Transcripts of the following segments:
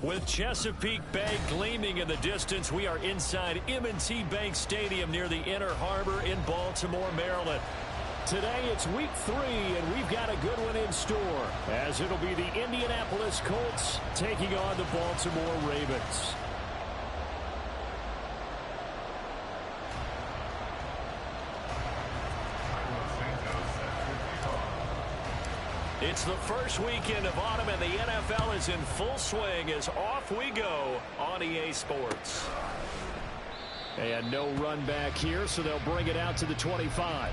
With Chesapeake Bay gleaming in the distance, we are inside M&T Bank Stadium near the Inner Harbor in Baltimore, Maryland. Today it's week 3, and we've got a good one in store, as it'll be the Indianapolis Colts taking on the Baltimore Ravens. It's the first weekend of autumn, and the NFL is in full swing as off we go on EA Sports. And no run back here, so they'll bring it out to the 25.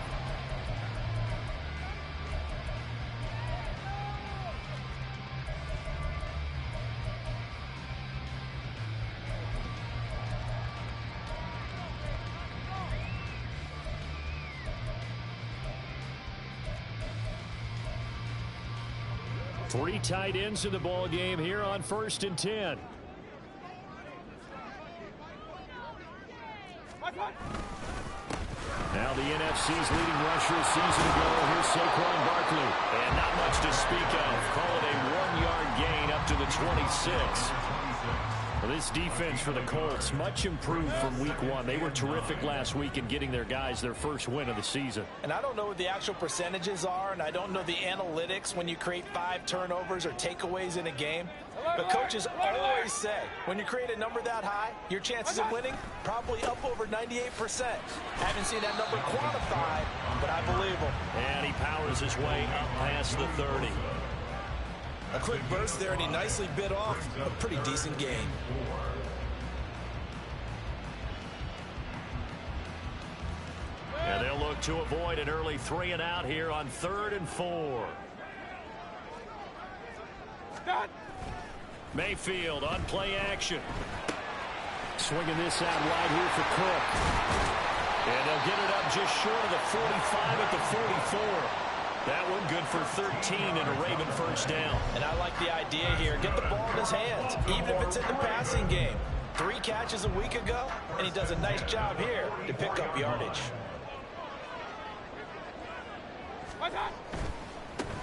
Three tight ends in the ball game here on 1st and 10. Now the NFC's leading rusher a season ago. Here's Saquon Barkley. And not much to speak of. Call it a 1-yard gain up to the 26. Well, this defense for the Colts, much improved from week 1. They were terrific last week in getting their guys their first win of the season. And I don't know what the actual percentages are, and I don't know the analytics when you create 5 turnovers or takeaways in a game. But coaches always say, when you create a number that high, your chances of winning probably up over 98%. Haven't seen that number quantified, but I believe him. And he powers his way up past the 30. A quick burst there, and he nicely bit off a pretty decent gain. And they'll look to avoid an early 3 and out here on 3rd and 4. Mayfield on play action. Swinging this out wide here for Cook. And they'll get it up just short of the 45 at the 44. That one good for 13 and a Raven first down. And I like the idea here. Get the ball in his hands, even if it's in the passing game. 3 catches a week ago, and he does a nice job here to pick up yardage.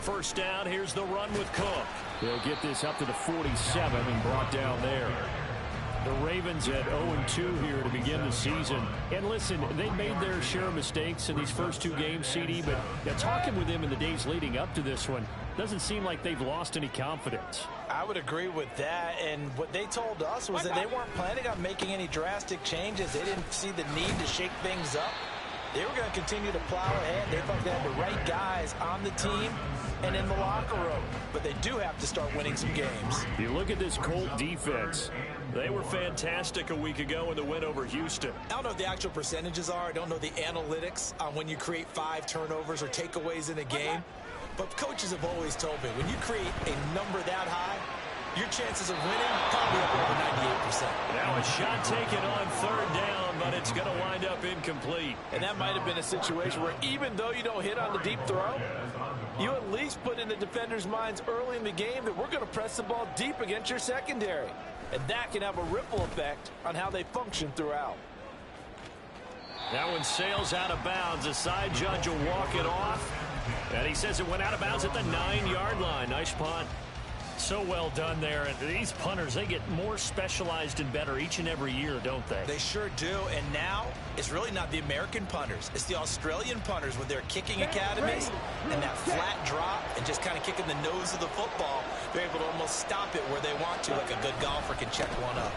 First down, here's the run with Cook. They'll get this up to the 47 and brought down there. The Ravens at 0-2 here to begin the season. And listen, they made their share of mistakes in these first 2 games, CD, but talking with them in the days leading up to this one, doesn't seem like they've lost any confidence. I would agree with that, and what they told us was that they weren't planning on making any drastic changes. They didn't see the need to shake things up. They were going to continue to plow ahead. They thought they had the right guys on the team and in the locker room. But they do have to start winning some games. You look at this Colt defense. They were fantastic a week ago in the win over Houston. I don't know what the actual percentages are. I don't know the analytics on when you create 5 turnovers or takeaways in a game. But coaches have always told me, when you create a number that high, your chances of winning probably up over 98%. Now a shot taken on 3rd down, but it's going to wind up incomplete. And that might have been a situation where even though you don't hit on the deep throw, you at least put in the defenders' minds early in the game that we're going to press the ball deep against your secondary. And that can have a ripple effect on how they function throughout. That one sails out of bounds. The side judge will walk it off. And he says it went out of bounds at the 9-yard line. Nice punt. So well done there. And these punters, they get more specialized and better each and every year, don't they? They sure do. And now it's really not the American punters. It's the Australian punters with their kicking academies and that flat drop and just kind of kicking the nose of the football. They're able to almost stop it where they want to, like a good golfer can check one up.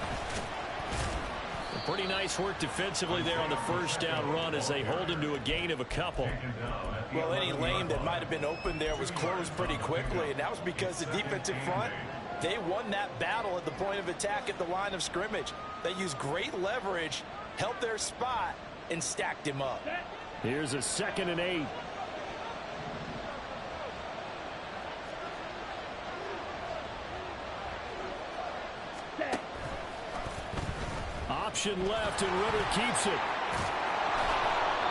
Pretty nice work defensively there on the first down run as they hold him to a gain of a couple. Well, any lane that might have been open there was closed pretty quickly, and that was because the defensive front, they won that battle at the point of attack at the line of scrimmage. They used great leverage, held their spot, and stacked him up. Here's a 2nd and 8. Option left, and Ritter keeps it.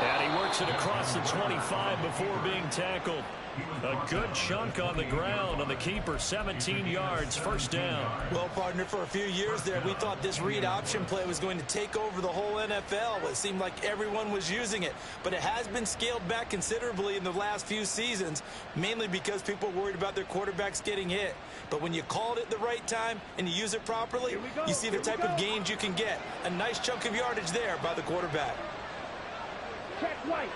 And he works it across the 25 before being tackled. A good chunk on the ground on the keeper, 17 yards, first down. Well, partner, for a few years there, we thought this read option play was going to take over the whole NFL. It seemed like everyone was using it, but it has been scaled back considerably in the last few seasons, mainly because people are worried about their quarterbacks getting hit. But when you call it at the right time and you use it properly, you see the type of gains you can get. A nice chunk of yardage there by the quarterback. Check right.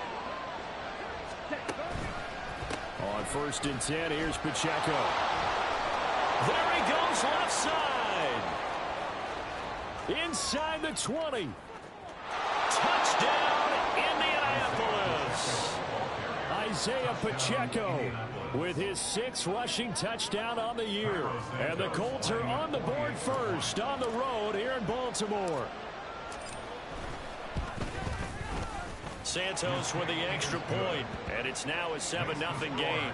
On 1st and 10, here's Pacheco. There he goes left side. Inside the 20. Touchdown, Indianapolis. Isaiah Pacheco with his 6th rushing touchdown on the year. And the Colts are on the board first on the road here in Baltimore. Santos with the extra point, and it's now a 7-0 game.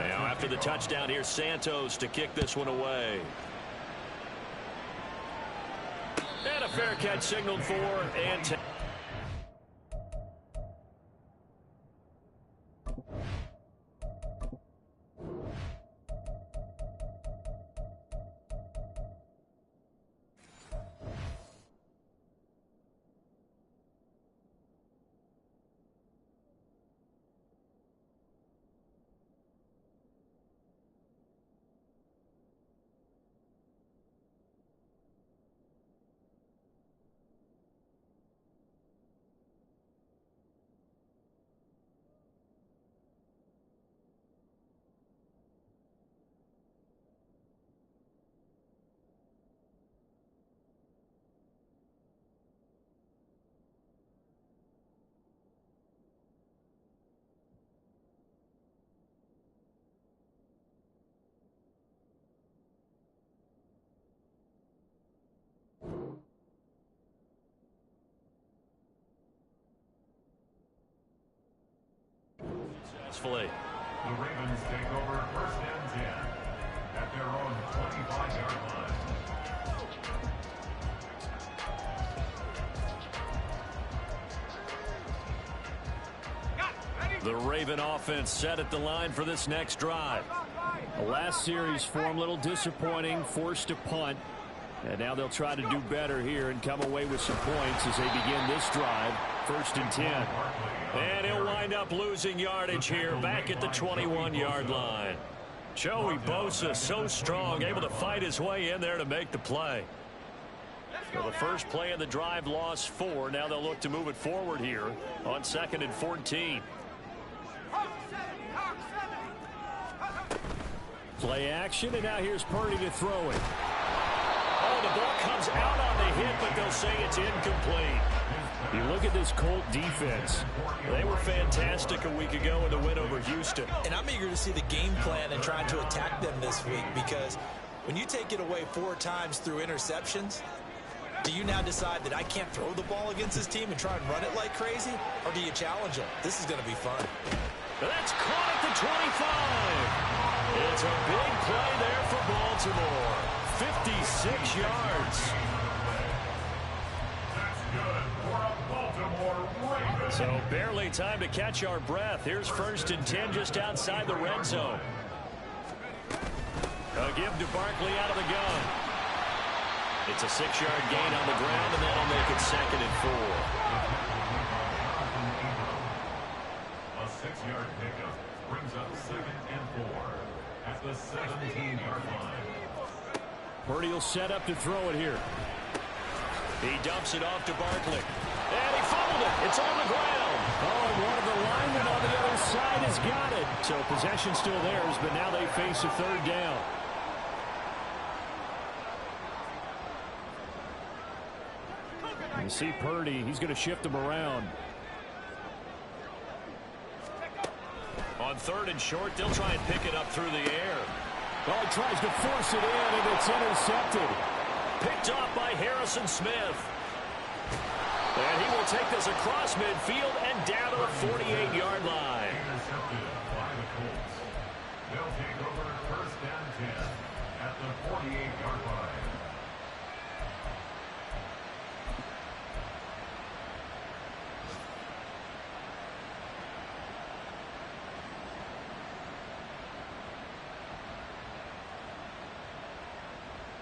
Now after the touchdown, here's Santos to kick this one away. And a fair catch signaled for, and successfully. The Ravens take over 1st and 10 at their own 25-yard line. The Raven offense set at the line for this next drive. The last series form a little disappointing, forced to punt. And now they'll try to do better here and come away with some points as they begin this drive. 1st and 10. And he'll wind up losing yardage here back at the 21-yard line. Joey Bosa, so strong, able to fight his way in there to make the play. So the first play of the drive lost 4. Now they'll look to move it forward here on 2nd and 14. Play action, and now here's Purdy to throw it. Oh, the ball comes out on the hit, but they'll say it's incomplete. You look at this Colt defense. They were fantastic a week ago in the win over Houston. And I'm eager to see the game plan and trying to attack them this week, because when you take it away 4 times through interceptions, do you now decide that I can't throw the ball against this team and try and run it like crazy? Or do you challenge them? This is going to be fun. That's caught at the 25. It's a big play there for Baltimore. 56 yards. So barely time to catch our breath. Here's 1st and 10 just outside the red zone. A give to Barkley out of the gun. It's a 6-yard gain on the ground, and that'll make it 2nd and 4. A 6-yard pickup brings up 2nd and 4 at the 17-yard line. Purdy will set up to throw it here. He dumps it off to Barkley. And he fumbled it. It's on the ground. Oh, and one of the linemen on the other side has got it. So possession still theirs, but now they face a 3rd down. You see Purdy, he's going to shift them around. On 3rd and short, they'll try and pick it up through the air. Oh, he tries to force it in, and it's intercepted. Picked off by Harrison Smith. And he will take this across midfield and down to the 48-yard line. Intercepted by the Colts. They'll take over 1st and 10 at the 48-yard line.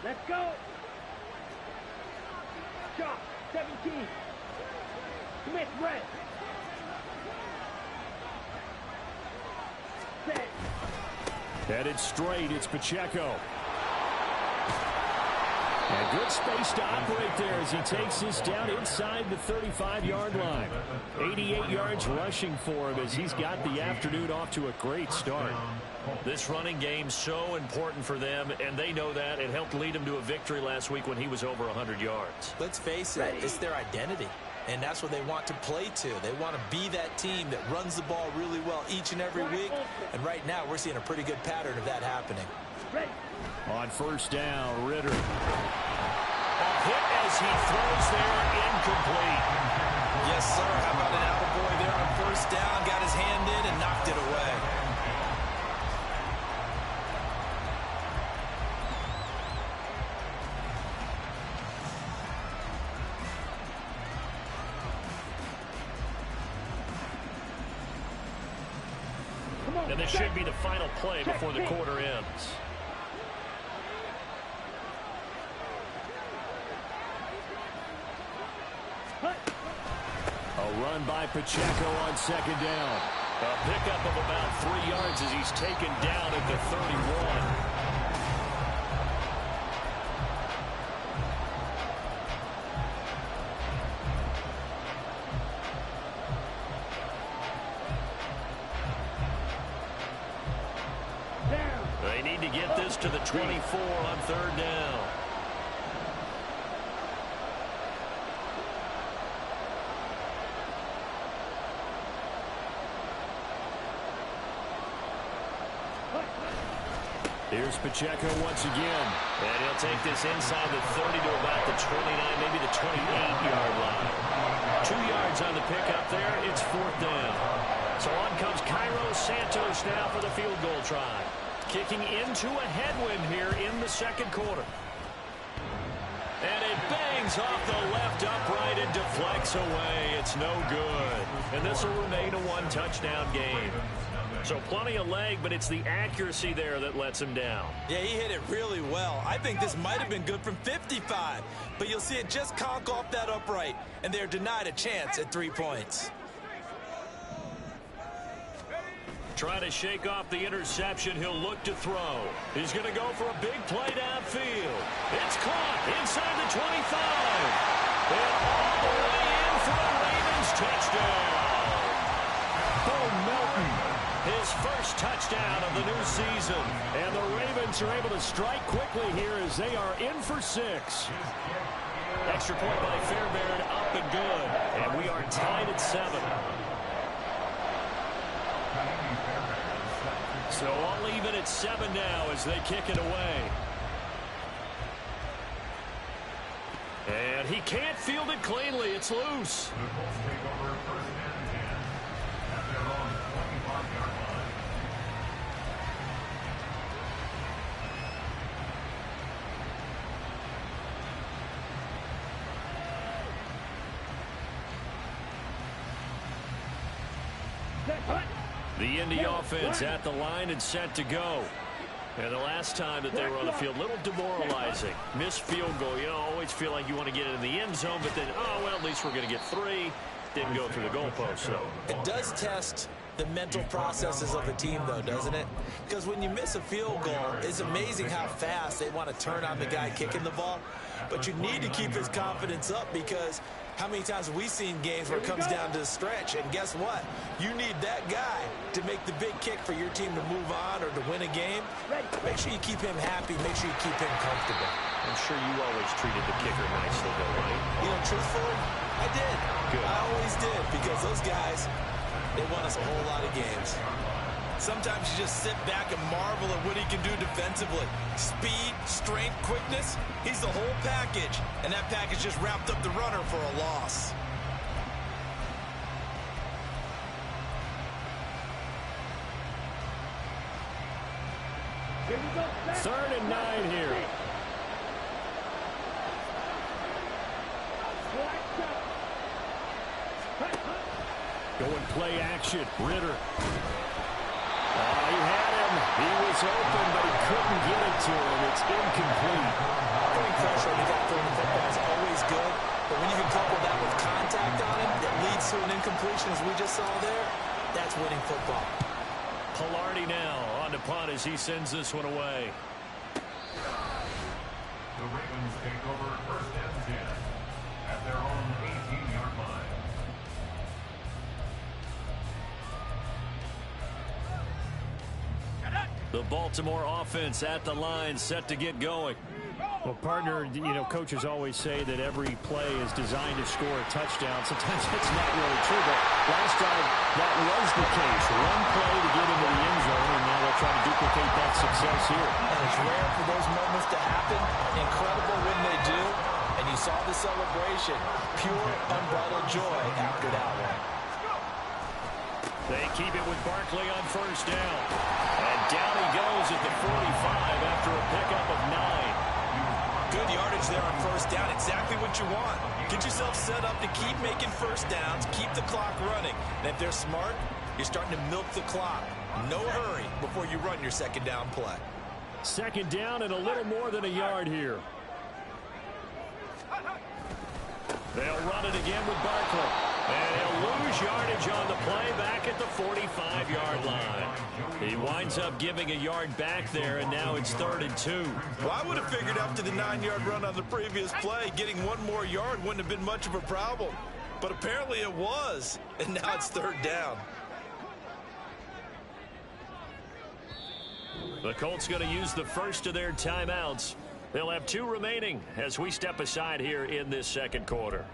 Let's go. Shot, 17. Smith, red. Set. Headed straight, it's Pacheco. And good space to operate there as he takes this down inside the 35-yard line. 88 yards rushing for him as he's got the afternoon off to a great start. This running game so important for them, and they know that. It helped lead them to a victory last week when he was over 100 yards. Let's face it, it's their identity. And that's what they want to play to. They want to be that team that runs the ball really well each and every week. And right now, we're seeing a pretty good pattern of that happening. On first down, Ritter. A hit as he throws there, incomplete. Yes, sir. How about an attaboy there on first down? Got his hand in and knocked it away. And this should be the final play before the quarter ends. A run by Pacheco on second down. A pickup of about 3 yards as he's taken down at the 31. They need to get this to the 24 on third down. Here's Pacheco once again. And he'll take this inside the 30 to about the 29, maybe the 28-yard line. 2 yards on the pickup there. It's fourth down. So on comes Cairo Santos now for the field goal try. Kicking into a headwind here in the second quarter. And it bangs off the left upright and deflects away. It's no good. And this will remain a one-touchdown game. So plenty of leg, but it's the accuracy there that lets him down. Yeah, he hit it really well. I think this might have been good from 55. But you'll see it just conk off that upright. And they're denied a chance at 3 points. Trying to shake off the interception. He'll look to throw. He's going to go for a big play downfield. It's caught inside the 25. And all the way in for a Ravens touchdown. Bo Melton, his first touchdown of the new season. And the Ravens are able to strike quickly here as they are in for 6. Extra point by Fairbairn, up and good. And we are tied at 7. So all even at 7 now as they kick it away. And he can't field it cleanly. It's loose. The Indy offense at the line and set to go. And the last time that they were on the field, a little demoralizing. Missed field goal. You know, always feel like you want to get it in the end zone, but then, oh, well, at least we're going to get 3. Didn't go through the goalpost, so. It does test the mental processes of a team, though, doesn't it? Because when you miss a field goal, it's amazing how fast they want to turn on the guy kicking the ball. But you need to keep his confidence up because how many times have we seen games where it comes down to the stretch? And guess what? You need that guy to make the big kick for your team to move on or to win a game. Make sure you keep him happy. Make sure you keep him comfortable. I'm sure you always treated the kicker nicely, though, right? You know, truthfully, I did. Good. I always did because those guys, they won us a whole lot of games. Sometimes you just sit back and marvel at what he can do defensively. Speed, strength, quickness, he's the whole package. And that package just wrapped up the runner for a loss. Third and 9 here. Going play action. Ritter. Oh, he had him. He was open, but he couldn't get it to him. It's incomplete. Putting pressure on the guy throwing the football is always good, but when you can couple that with contact on him that leads to an incompletion, as we just saw there, that's winning football. Pilardi now on to punt as he sends this one away. The Ravens take over first and 10 at their own 18-yard line. The Baltimore offense at the line, set to get going. Well, partner, you know, coaches always say that every play is designed to score a touchdown. Sometimes that's not really true, but last time that was the case. One play to get into the end zone, and now they'll try to duplicate that success here. And it's rare for those moments to happen. Incredible when they do. And you saw the celebration. Pure, unbridled joy after that one. They keep it with Barkley on first down. And down he goes at the 45 after a pickup of 9. Good yardage there on first down. Exactly what you want. Get yourself set up to keep making first downs, keep the clock running. And if they're smart, you're starting to milk the clock. No hurry before you run your second down play. Second down and a little more than a yard here. They'll run it again with Barkley. And he'll lose yardage on the play back at the 45-yard line. He winds up giving a yard back there, and now it's 3rd and 2. Well, I would have figured after the 9-yard run on the previous play, getting one more yard wouldn't have been much of a problem. But apparently it was, and now it's 3rd down. The Colts going to use the first of their timeouts. They'll have 2 remaining as we step aside here in this second quarter.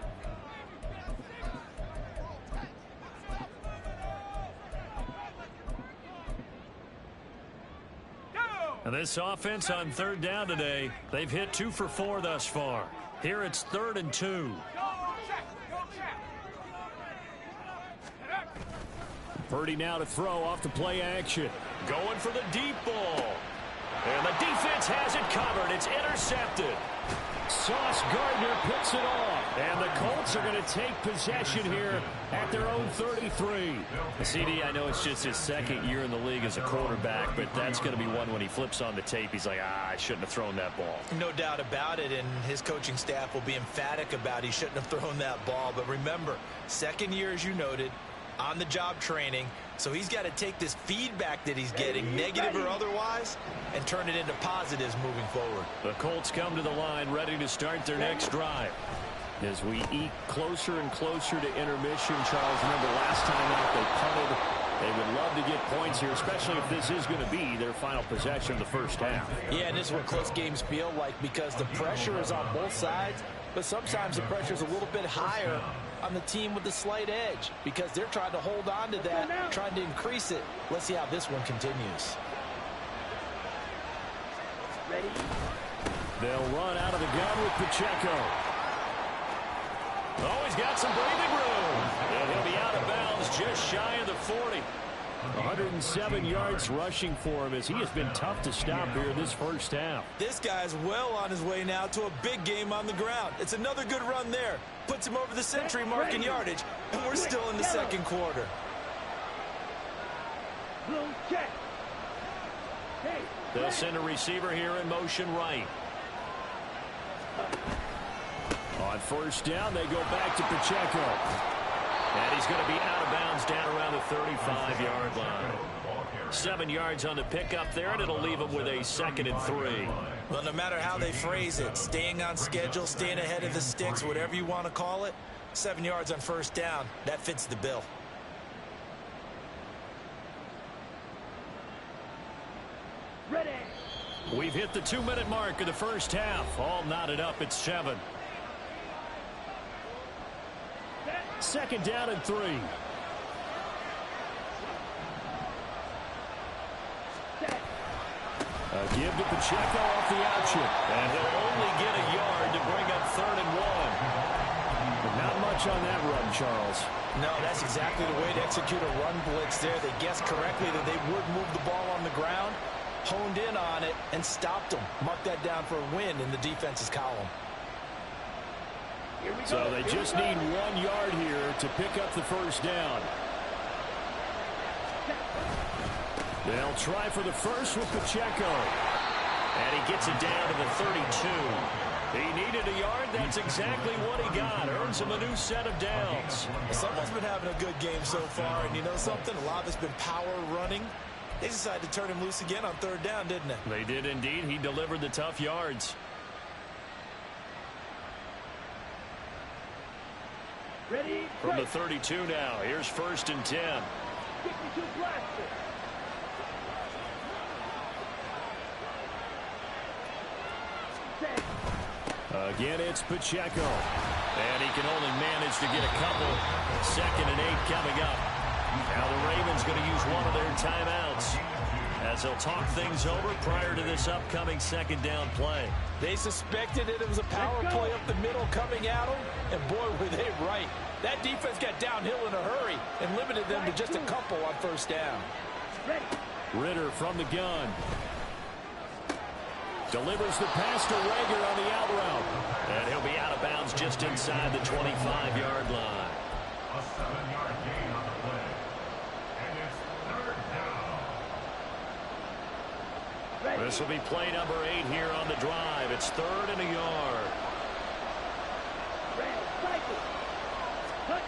And this offense on 3rd down today, they've hit 2 for 4 thus far. Here it's 3rd and 2. Purdy now to throw off the play action. Going for the deep ball. And the defense has it covered. It's intercepted. Sauce Gardner picks it off. And the Colts are going to take possession here at their own 33. CD, I know it's just his 2nd year in the league as a quarterback, but that's going to be one when he flips on the tape. He's like, I shouldn't have thrown that ball. No doubt about it, and his coaching staff will be emphatic about he shouldn't have thrown that ball. But remember, 2nd year, as you noted, on-the-job training, so he's got to take this feedback that he's getting, negative or otherwise, and turn it into positives moving forward. The Colts come to the line ready to start their next drive. As we eke closer and closer to intermission, Charles, remember last time out they punted. They would love to get points here, especially if this is going to be their final possession of the first half. Yeah, and this is what close games feel like because the pressure is on both sides, but sometimes the pressure is a little bit higher on the team with the slight edge because they're trying to hold on to that, trying to increase it. Let's see how this one continues. Ready? They'll run out of the gun with Pacheco. Oh, he's got some breathing room. And he'll be out of bounds just shy of the 40. 107 yards rushing for him as he has been tough to stop here this first half. This guy's well on his way now to a big game on the ground. It's another good run there. Puts him over the century mark in yardage, and we're still in the second quarter. Blue check. Hey, They'll send a receiver here in motion right. On first down, they go back to Pacheco. And he's going to be out of bounds down around the 35-yard line. 7 yards on the pickup there, and it'll leave him with a 2nd and 3. Well, no matter how they phrase it, staying on schedule, staying ahead of the sticks, whatever you want to call it, 7 yards on first down, that fits the bill. ready. We've hit the 2-minute mark of the first half. All knotted up at 7. 2nd down and 3. A give to Pacheco off the option. And he'll only get a yard to bring up 3rd and 1. But not much on that run, Charles. No, that's exactly the way to execute a run blitz there. They guessed correctly that they would move the ball on the ground, honed in on it, and stopped them. Mark that down for a win in the defense's column. So they just need 1 yard here to pick up the first down. They'll try for the first with Pacheco. And he gets it down to the 32. He needed a yard. That's exactly what he got. Earns him a new set of downs. Someone's been having a good game so far, and you know something? A lot of it's been power running. They decided to turn him loose again on third down, didn't they? They did indeed. He delivered the tough yards. Ready? From the 32 now. Here's 1st and 10. 52 blaster. Set. Again, it's Pacheco. And he can only manage to get a couple. 2nd and 8 coming up. Now the Ravens going to use one of their timeouts as they'll talk things over prior to this upcoming 2nd down play. They suspected it was a power play up the middle coming at them, and boy, were they right. That defense got downhill in a hurry and limited them to just a couple on 1st down. Ready. Ritter from the gun. Delivers the pass to Rager on the out route. And he'll be out of bounds just inside the 25-yard line. A 7-yard gain on the play. And it's 3rd down. Ready. This will be play number 8 here on the drive. It's 3rd and a yard. Ready. Cycle. Cut.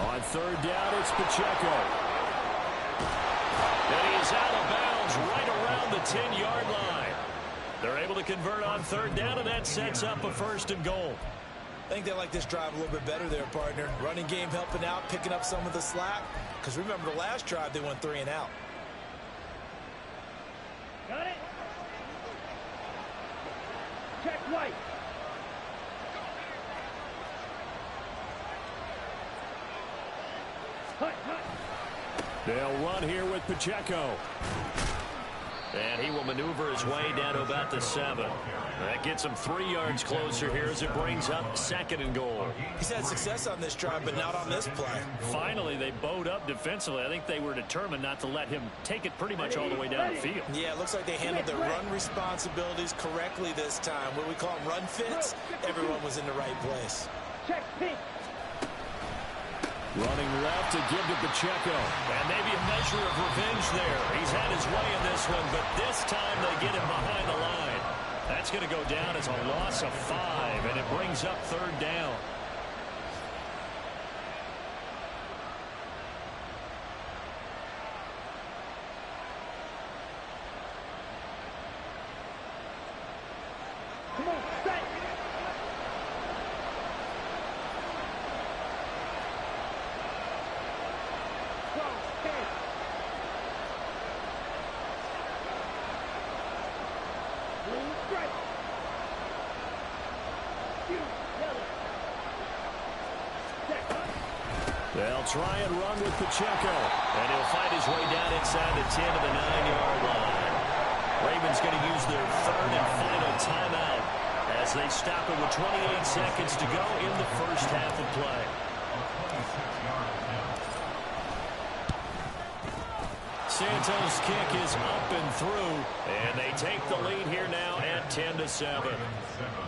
On 3rd down, it's Pacheco. And he's out of bounds right around the 10-yard line. They're able to convert on 3rd down, and that sets up a 1st and goal. I think they like this drive a little bit better there, partner. Running game helping out, picking up some of the slack. Because remember the last drive, they went 3 and out. Got it. Check right. Hut, hut. They'll run here with Pacheco. And he will maneuver his way down to about the 7. That gets him 3 yards closer here as it brings up 2nd and goal. He's had success on this drive, but not on this play. Finally, they bowed up defensively. I think they were determined not to let him take it pretty much all the way down the field. Yeah, it looks like they handled their run responsibilities correctly this time. What we call them run fits, everyone was in the right place. Check pink. Running left to give to Pacheco. And maybe a measure of revenge there. He's had his way in this one, but this time they get him behind the line. That's going to go down as a loss of 5, and it brings up 3rd down. Come on, set. They'll try and run with Pacheco. And he'll find his way down inside the 10 to the 9-yard line. Ravens going to use their 3rd and final timeout as they stop it with 28 seconds to go in the 1st half of play. Santos' kick is up and through, and they take the lead here now at 10-7.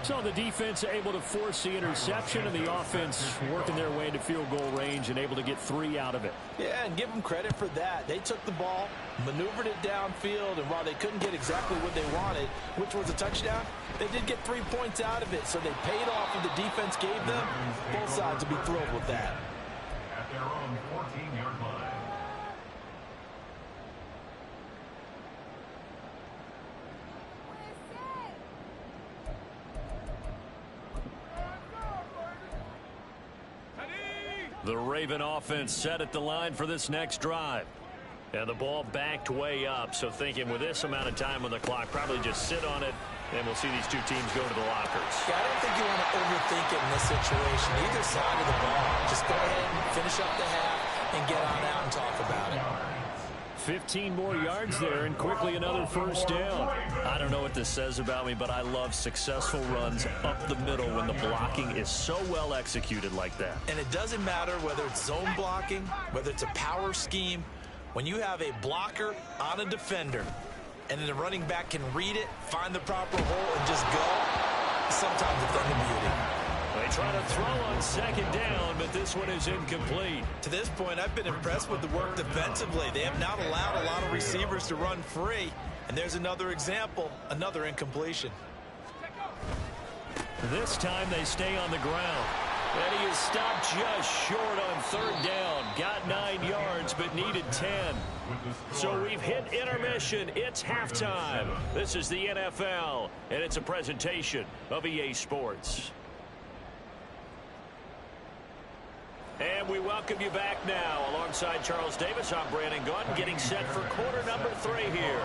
So the defense able to force the interception, and the offense working their way into field goal range and able to get 3 out of it. Yeah, and give them credit for that. They took the ball, maneuvered it downfield, and while they couldn't get exactly what they wanted, which was a touchdown, they did get 3 points out of it, so they paid off what the defense gave them. Both sides will be thrilled with that. At their own 14-yard line. The Raven offense set at the line for this next drive. And the ball backed way up, so thinking with this amount of time on the clock, probably just sit on it, and we'll see these two teams go to the lockers. Yeah, I don't think you want to overthink it in this situation. Either side of the ball. Just go ahead and finish up the half and get on out and talk about it. 15 more yards there, and quickly another 1st down. I don't know what this says about me, but I love successful runs up the middle when the blocking is so well executed like that. And it doesn't matter whether it's zone blocking, whether it's a power scheme. When you have a blocker on a defender, and then the running back can read it, find the proper hole, and just go, sometimes it's a beauty. They try to throw on second down, but this one is incomplete. To this point, I've been impressed with the work defensively. They have not allowed a lot of receivers to run free. And there's another example, another incompletion. This time they stay on the ground. And he is stopped just short on third down. Got 9 yards, but needed 10. So we've hit intermission. It's halftime. This is the NFL, and it's a presentation of EA Sports. And we welcome you back now. Alongside Charles Davis, I'm Brandon Gaudin, getting set for quarter number 3 here.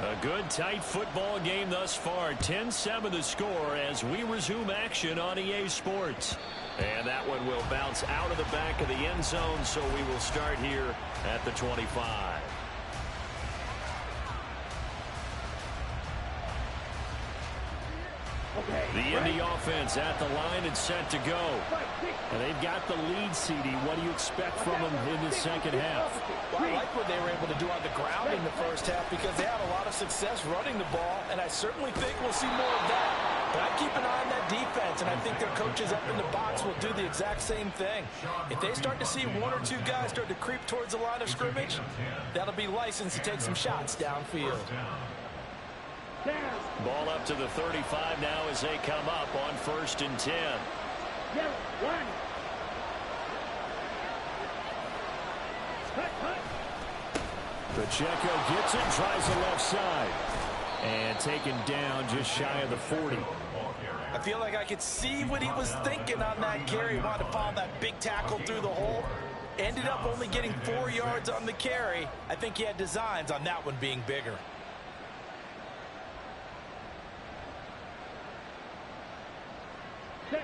A good, tight football game thus far. 10-7 the score as we resume action on EA Sports. And that one will bounce out of the back of the end zone, so we will start here at the 25. The Indy offense at the line and set to go. And they've got the lead, CD. What do you expect from them in the second half? Well, I like what they were able to do on the ground in the first half because they had a lot of success running the ball, and I certainly think we'll see more of that. But I keep an eye on that defense, and I think their coaches up in the box will do the exact same thing. If they start to see 1 or 2 guys start to creep towards the line of scrimmage, that'll be licensed to take some shots downfield. Ball up to the 35 now as they come up on 1st and 10. Pacheco gets it, tries the left side. And taken down just shy of the 40. I feel like I could see what he was thinking on that carry. He wanted to follow that big tackle through the hole. Ended up only getting 4 yards on the carry. I think he had designs on that one being bigger.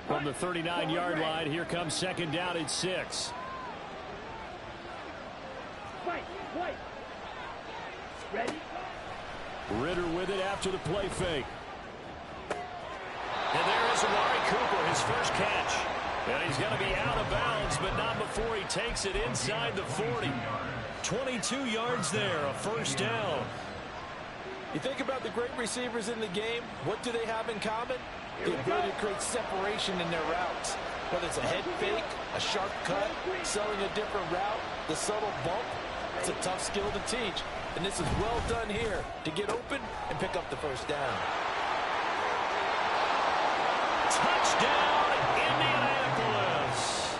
From the 39-yard line, here comes second down at 6. Ready? Ritter with it after the play fake. And there is Amari Cooper, his first catch. And he's going to be out of bounds, but not before he takes it inside the 40. 22 yards there, a first down. You think about the great receivers in the game, what do they have in common? The ability to create separation in their routes. Whether it's a head fake, a sharp cut, selling a different route, the subtle bump, it's a tough skill to teach. And this is well done here to get open and pick up the first down. Touchdown, Indianapolis.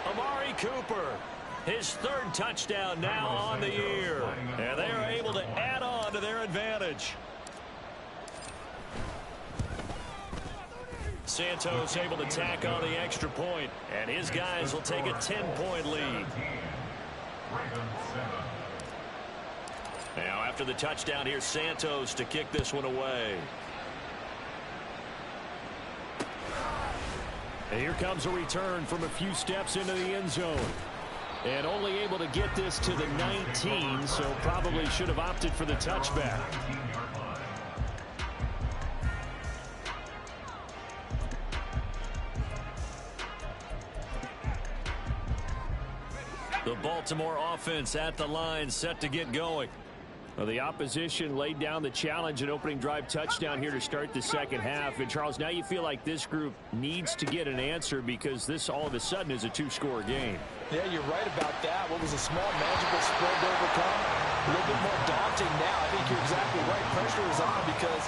Amari Cooper, his 3rd touchdown now on the year. And they are able to add on to their advantage. Santos able to tack on the extra point, and his guys will take a 10-point lead. Now after the touchdown, here's Santos to kick this one away. And here comes a return from a few steps into the end zone. And only able to get this to the 19, so probably should have opted for the touchback. The Baltimore offense at the line, set to get going. Well, the opposition laid down the challenge and opening drive touchdown here to start the second half. And, Charles, now you feel like this group needs to get an answer because this all of a sudden is a 2-score game. Yeah, you're right about that. What was a small, manageable spread to overcome? A little bit more daunting now. I think you're exactly right. Pressure is on because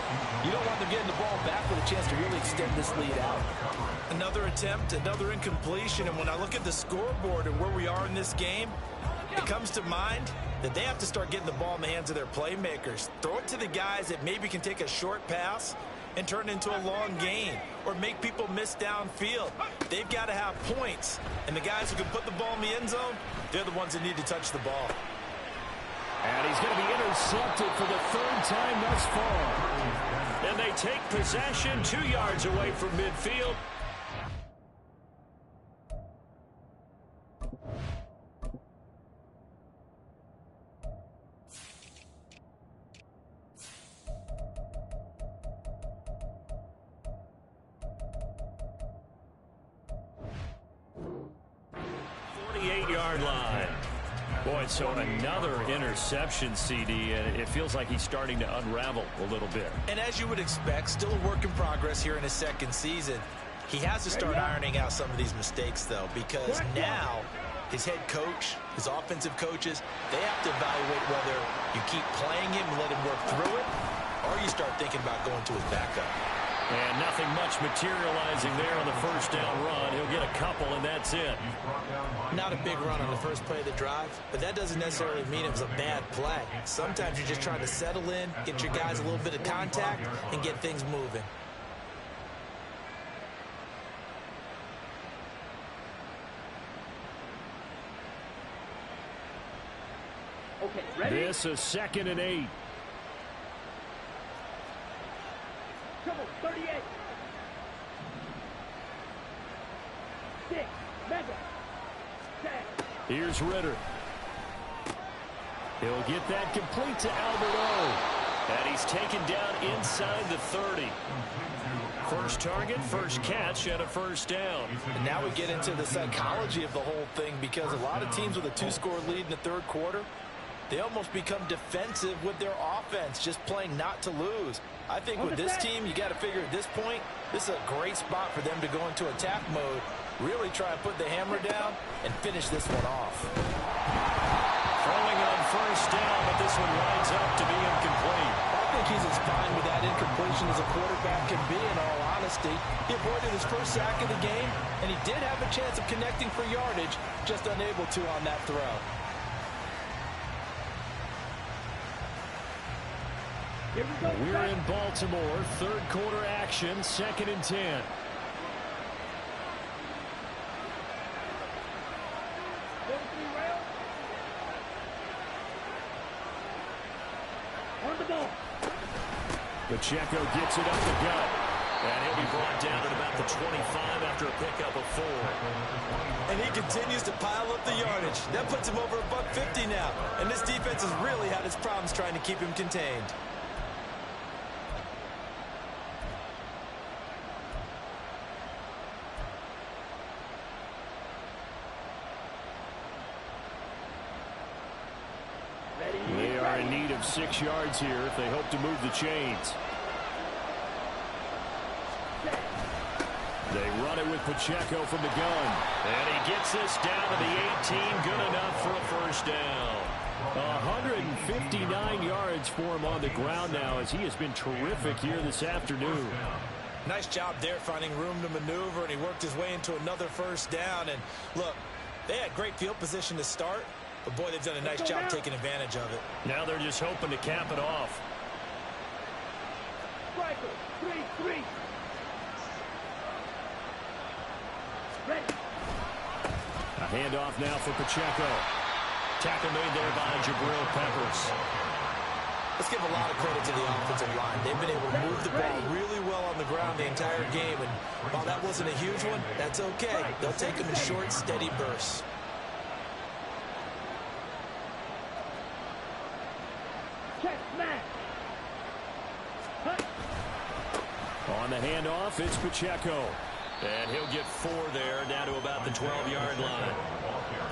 you don't want them getting the ball back with a chance to really extend this lead out. Another attempt, another incompletion. And when I look at the scoreboard and where we are in this game, it comes to mind that they have to start getting the ball in the hands of their playmakers. Throw it to the guys that maybe can take a short pass and turn it into a long gain or make people miss downfield. They've got to have points. And the guys who can put the ball in the end zone, they're the ones that need to touch the ball. And he's going to be intercepted for the 3rd time thus far. And they take possession 2 yards away from midfield. Line. Boy, so another interception, CD, and it feels like he's starting to unravel a little bit. And as you would expect, still a work in progress here in his 2nd season. He has to start ironing out some of these mistakes, though, because now his head coach, his offensive coaches, they have to evaluate whether you keep playing him and let him work through it, or you start thinking about going to his backup. And nothing much materializing there on the first down run. He'll get a couple, and that's it. Not a big run on the first play of the drive, but that doesn't necessarily mean it was a bad play. Sometimes you're just trying to settle in, get your guys a little bit of contact, and get things moving. Okay, ready? This is 2nd and 8. Come on, 38. 6, mega. 10. Here's Ritter. He'll get that complete to Alberto. And he's taken down inside the 30. First target, first catch, and a first down. And now we get into the psychology of the whole thing, because a lot of teams with a 2-score lead in the third quarter, they almost become defensive with their offense, just playing not to lose. I think with this team, you got to figure at this point, this is a great spot for them to go into attack mode, really try and put the hammer down and finish this one off. Throwing on first down, but this one winds up to be incomplete. I think he's as fine with that incompletion as a quarterback can be, in all honesty. He avoided his first sack of the game, and he did have a chance of connecting for yardage, just unable to on that throw. Here we go. We're in Baltimore, third quarter action, 2nd and 10. On the ball. Pacheco gets it up the gut. And he'll be brought down at about the 25 after a pickup of 4. And he continues to pile up the yardage. That puts him over $150 now. And this defense has really had its problems trying to keep him contained. They are in need of 6 yards here if they hope to move the chains. They run it with Pacheco from the gun. And he gets this down to the 18. Good enough for a first down. 159 yards for him on the ground now, as he has been terrific here this afternoon. Nice job there finding room to maneuver, and he worked his way into another first down. And look, they had great field position to start, but boy, they've done a nice job taking advantage of it. Now they're just hoping to cap it off. Striker, 3-3. Ready. A handoff now for Pacheco. Tackle made there by Jabril Peppers. Let's give a lot of credit to the offensive line. They've been able to move the ball really well on the ground the entire game. And while that wasn't a huge one, that's okay. They'll take them in short, steady bursts. Check, smash. Hut. On the handoff, it's Pacheco. And he'll get 4 there, down to about the 12-yard line.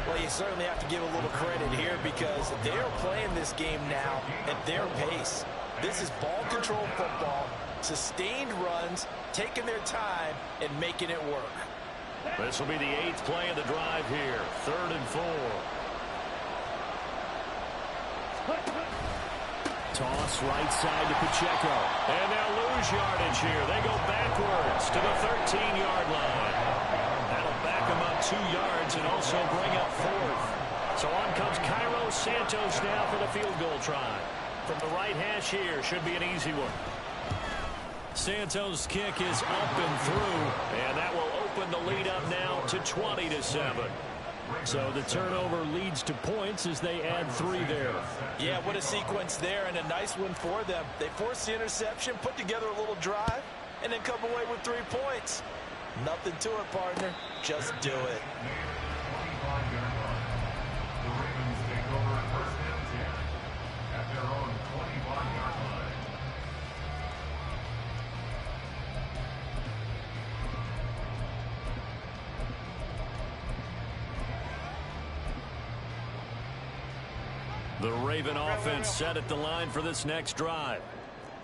Well, you certainly have to give a little credit here, because they're playing this game now at their pace. This is ball control football, sustained runs, taking their time, and making it work. This will be the 8th play of the drive here, 3rd and 4. Toss right side to Pacheco. And they'll lose yardage here. They go backwards to the 13-yard line. That'll back them up 2 yards and also bring up 4th. So on comes Cairo Santos now for the field goal try. From the right hash here, should be an easy one. Santos' kick is up and through, and that will open the lead up now to 20-7. So the turnover leads to points as they add 3 there. Yeah, what a sequence there, and a nice one for them. They forced the interception, put together a little drive, and then come away with 3 points. Nothing to it, partner. Just do it. The Ravens take over first and 10 at their own 25-yard line. The Raven offense set at the line for this next drive.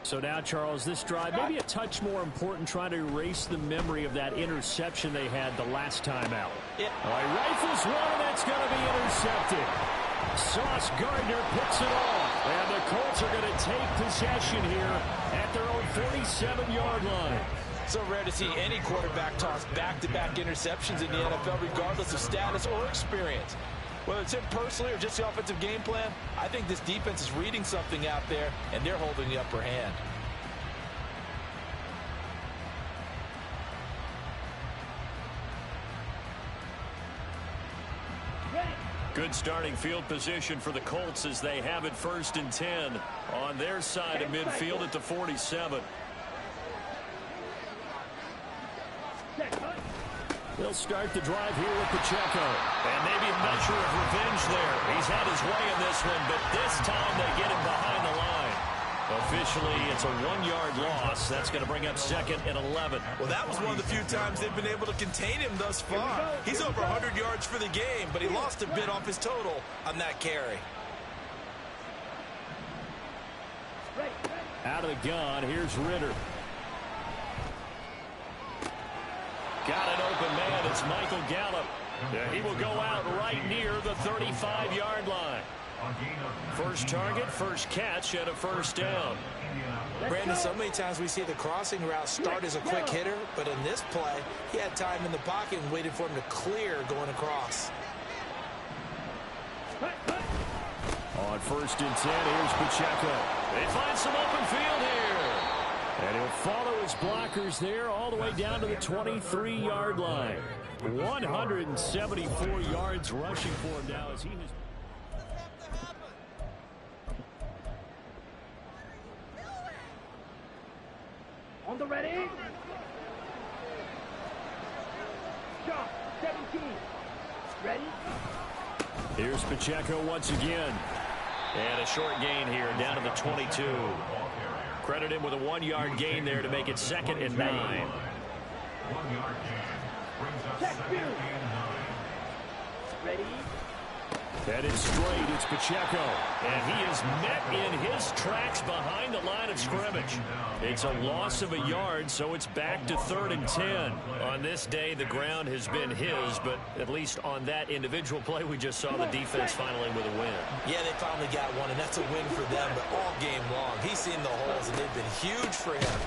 So now, Charles, this drive maybe a touch more important, trying to erase the memory of that interception they had the last time out. Yeah. All right, rifles one, and that's going to be intercepted. Sauce Gardner picks it off, and the Colts are going to take possession here at their own 47-yard line. So rare to see any quarterback toss back-to-back interceptions in the NFL, regardless of status or experience. Whether it's him personally or just the offensive game plan, I think this defense is reading something out there, and they're holding the upper hand. Good starting field position for the Colts as they have it 1st and 10 on their side of midfield at the 47. They'll start the drive here with Pacheco. And maybe a measure of revenge there. He's had his way in this one, but this time they get him behind the line. Officially, it's a 1-yard loss. That's going to bring up 2nd and 11. Well, that was one of the few times they've been able to contain him thus far. He's over 100 yards for the game, but he lost a bit off his total on that carry. Out of the gun, here's Ritter. Got an open man. It's Michael Gallup. He will go out right near the 35-yard line. First target, first catch, and a first down. Brandon, so many times we see the crossing route start as a quick hitter, but in this play, he had time in the pocket and waited for him to clear going across. On 1st and 10, here's Pacheco. They find some open field here. And he'll follow his blockers there all the way down to the 23-yard line. 174 yards rushing for him now as he has... On the ready. Shot. 17. Ready. Here's Pacheco once again. And a short gain here down to the 22. Credit him with a 1-yard gain there to make it 2nd and 9. 1-yard gain brings up 2nd and 9. Ready. Headed straight, it's Pacheco. And he is met in his tracks behind the line of scrimmage. It's a loss of a yard, so it's back to 3rd and 10. On this day, the ground has been his, but at least on that individual play, we just saw the defense finally with a win. Yeah, they finally got one, and that's a win for them, but all game long, he's seen the holes, and they've been huge for him.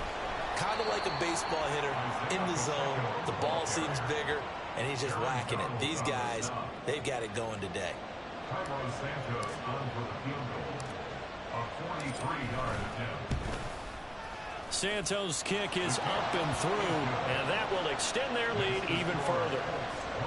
Kind of like a baseball hitter in the zone. The ball seems bigger, and he's just whacking it. These guys, they've got it going today. Carlos Santos on for the field goal. A 43-yard attempt. Santos' kick is up and through, and that will extend their lead even further.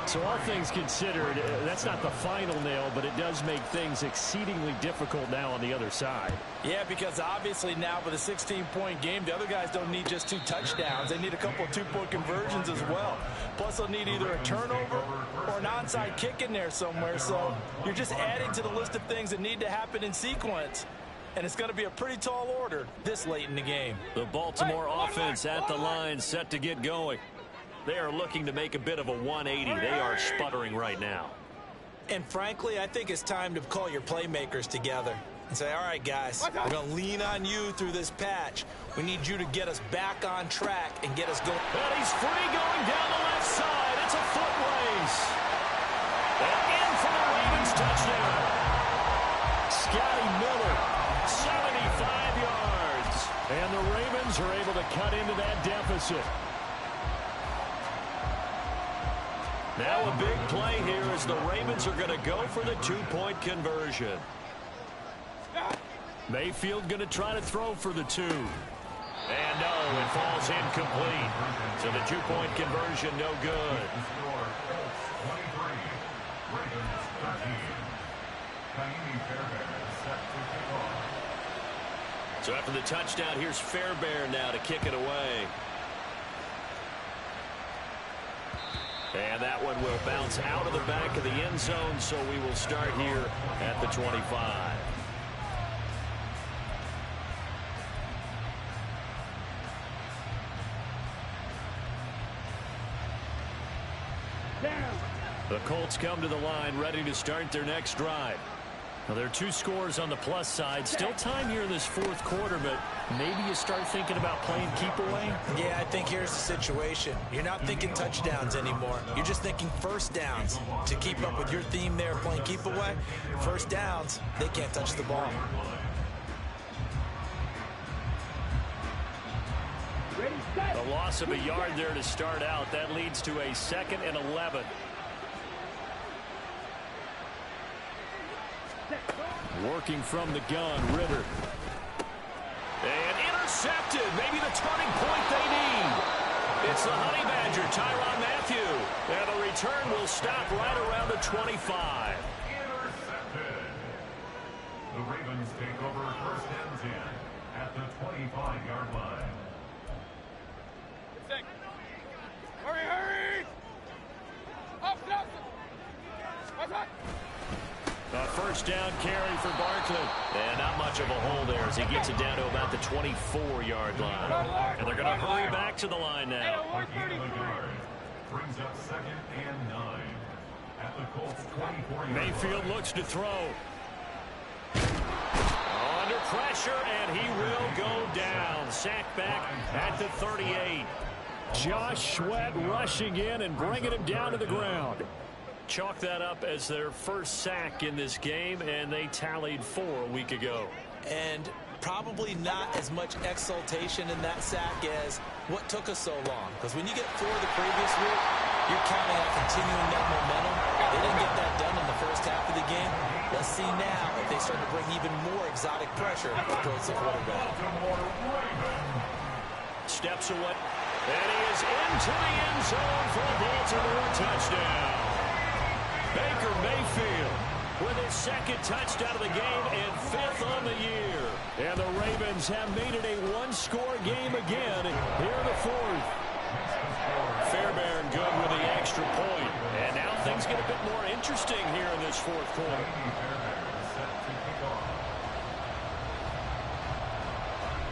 So all things considered, that's not the final nail, but it does make things exceedingly difficult now on the other side. Yeah, because obviously now with a 16-point game, the other guys don't need just 2 touchdowns. They need a couple of 2-point conversions as well. Plus, they'll need either a turnover or an onside kick in there somewhere. So you're just adding to the list of things that need to happen in sequence. And it's going to be a pretty tall order this late in the game. The Baltimore offense at the line set to get going. They are looking to make a bit of a 180. They are sputtering right now. And frankly, I think it's time to call your playmakers together and say, all right, guys, we're going to lean on you through this patch. We need you to get us back on track and get us going. And he's free going down the left side. It's a foot race. And in for the Ravens touchdown. Scotty Miller. 75 yards. And the Ravens are able to cut into that deficit. Now a big play here as the Ravens are going to go for the 2-point conversion. Mayfield going to try to throw for the 2. And no, it falls incomplete. So the 2-point conversion no good. Score 23. Ravens 13. Kaimi Fairbairn is set to kick off. So after the touchdown, here's Fairbairn now to kick it away. And that one will bounce out of the back of the end zone, so we will start here at the 25. Down. The Colts come to the line ready to start their next drive. Well, there are two scores on the plus side. Still time here in this fourth quarter, but maybe you start thinking about playing keep away? Yeah, I think here's the situation. You're not thinking touchdowns anymore. You're just thinking first downs. To keep up with your theme there, playing keep away, first downs, they can't touch the ball. The loss of a yard there to start out. That leads to a 2nd and 11. Working from the gun, Ritter. And intercepted. Maybe the turning point they need. It's the Honey Badger, Tyrann Mathieu. And the return will stop right around the 25. Intercepted. The Ravens take over first and 10 at the 25-yard line. Hurry, hurry! Up, up! A first down carry for Barkley. And not much of a hole there as he gets it down to about the 24-yard line. And they're going to hurry back to the line now. Brings up 2nd and 9 at the Colts 24-yard line. Mayfield looks to throw. Under pressure, and he will go down. Sacked back at the 38. Josh Sweat rushing in and bringing him down to the ground. Chalk that up as their first sack in this game, and they tallied 4 a week ago. And probably not as much exultation in that sack as what took us so long. Because when you get 4 the previous week, you're counting on continuing that momentum. They didn't get that done in the first half of the game. Let's see now if they start to bring even more exotic pressure towards the quarterback. Steps away, and he is into the end zone for a Baltimore touchdown. Baker Mayfield with his 2nd touchdown of the game and 5th on the year. And the Ravens have made it a one-score game again here in the 4th. Fairbairn good with the extra point. And now things get a bit more interesting here in this 4th quarter.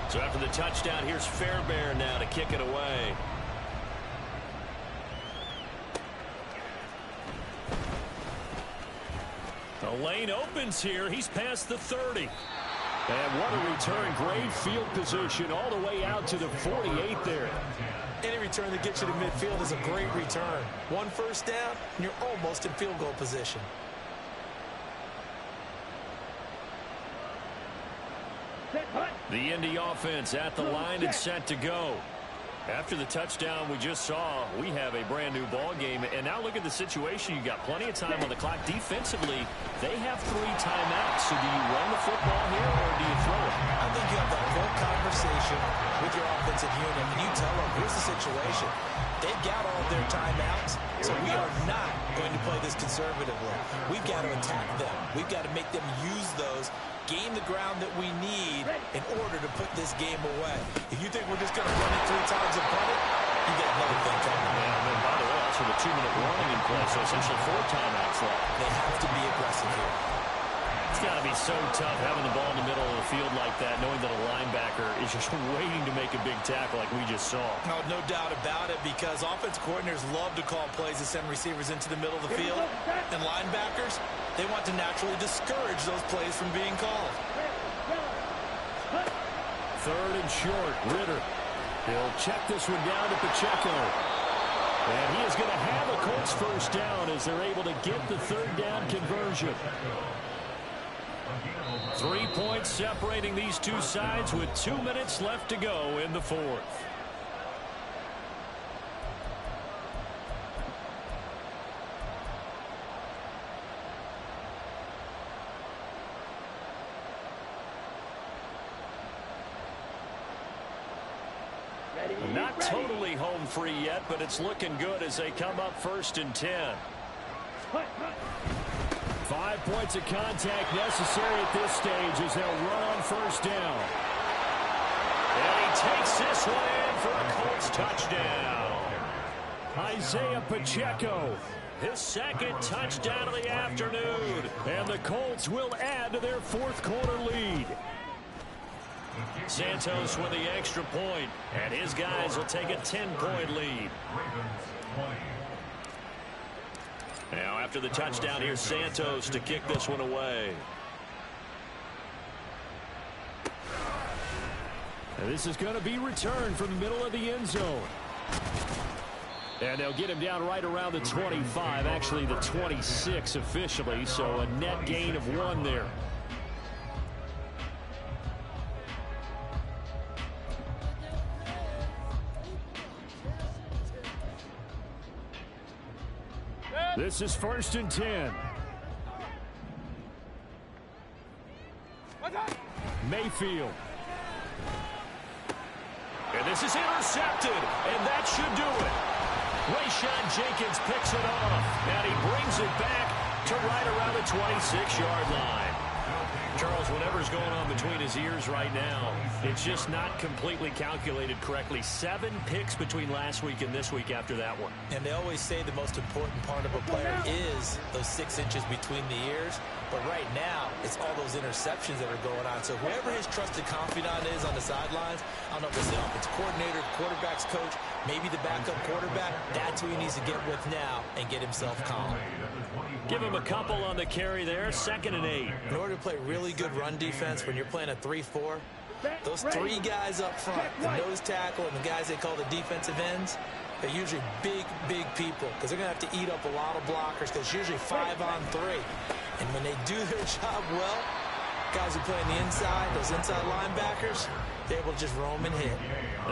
So after the touchdown, here's Fairbairn now to kick it away. The lane opens here. He's past the 30. And what a return. Great field position all the way out to the 48 there. Any return that gets you to midfield is a great return. 1 first down, and you're almost in field goal position. The Indy offense at the line and set to go. After the touchdown we just saw, we have a brand new ball game. And now look at the situation. You got plenty of time on the clock. Defensively, they have 3 timeouts. So do you run the football here or do you throw it? I think you have that full conversation with your offensive unit, and you tell them, here's the situation. They've got all of their timeouts, so we are not going to play this conservatively. We've got to attack them. We've got to make them use those, gain the ground that we need in order to put this game away. If you think we're just going to run it 3 times and punt it, you got another thing coming. And then, by the way, also the 2-minute warning in play, so essentially 4 timeouts left. They have to be aggressive here. It's got to be so tough having the ball in the middle of the field like that, knowing that a linebacker is just waiting to make a big tackle like we just saw. No doubt about it, because offense coordinators love to call plays to send receivers into the middle of the field. And linebackers, they want to naturally discourage those plays from being called. 3rd and short, Ritter. He'll check this one down to Pacheco. And he is going to have a Colts first down as they're able to get the 3rd down conversion. 3 points separating these two sides with 2 minutes left to go in the 4th. Not totally home free yet, but it's looking good as they come up 1st and 10. 5 points of contact necessary at this stage as they'll run on 1st down. And he takes this one in for a Colts touchdown. Isaiah Pacheco, his 2nd touchdown of the afternoon. And the Colts will add to their 4th quarter lead. Santos with the extra point, and his guys will take a 10-point lead. Now after the touchdown, here's Santos to kick this one away. This is going to be returned from the middle of the end zone. And they'll get him down right around the 25, actually the 26 officially, so a net gain of 1 there. This is 1st and 10. Mayfield. And this is intercepted, and that should do it. Rayshawn Jenkins picks it off, and he brings it back to right around the 26-yard line. Charles, whatever's going on between his ears right now, it's just not completely calculated correctly. 7 picks between last week and this week after that one. And they always say the most important part of a player is those 6 inches between the ears. But right now, it's all those interceptions that are going on. So whoever his trusted confidant is on the sidelines, I don't know if it's the offensive coordinator, quarterback's coach, maybe the backup quarterback, that's who he needs to get with now and get himself calm. Give him a couple on the carry there, 2nd and 8. In order to play really good run defense when you're playing a 3-4, those 3 guys up front, the nose tackle and the guys they call the defensive ends, they're usually big, big people because they're going to have to eat up a lot of blockers because it's usually 5 on 3. And when they do their job well, guys who play on the inside, those inside linebackers, they're able to just roam and hit.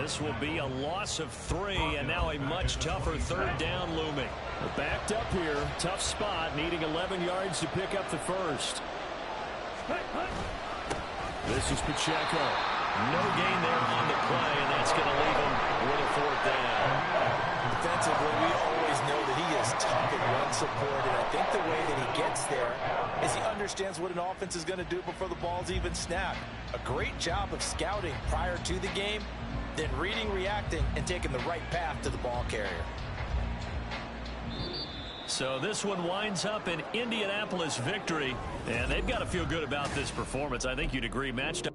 This will be a loss of 3, and now a much tougher 3rd down looming. Backed up here, tough spot, needing 11 yards to pick up the first. This is Pacheco. No gain there on the play, and that's going to leave him with a 4th down. Defensively, we always know that he is tough at run support, and I think the way that he gets there is he understands what an offense is going to do before the ball's even snapped. A great job of scouting prior to the game, then reading, reacting, and taking the right path to the ball carrier. So this one winds up an Indianapolis victory, and they've got to feel good about this performance. I think you'd agree. Matched up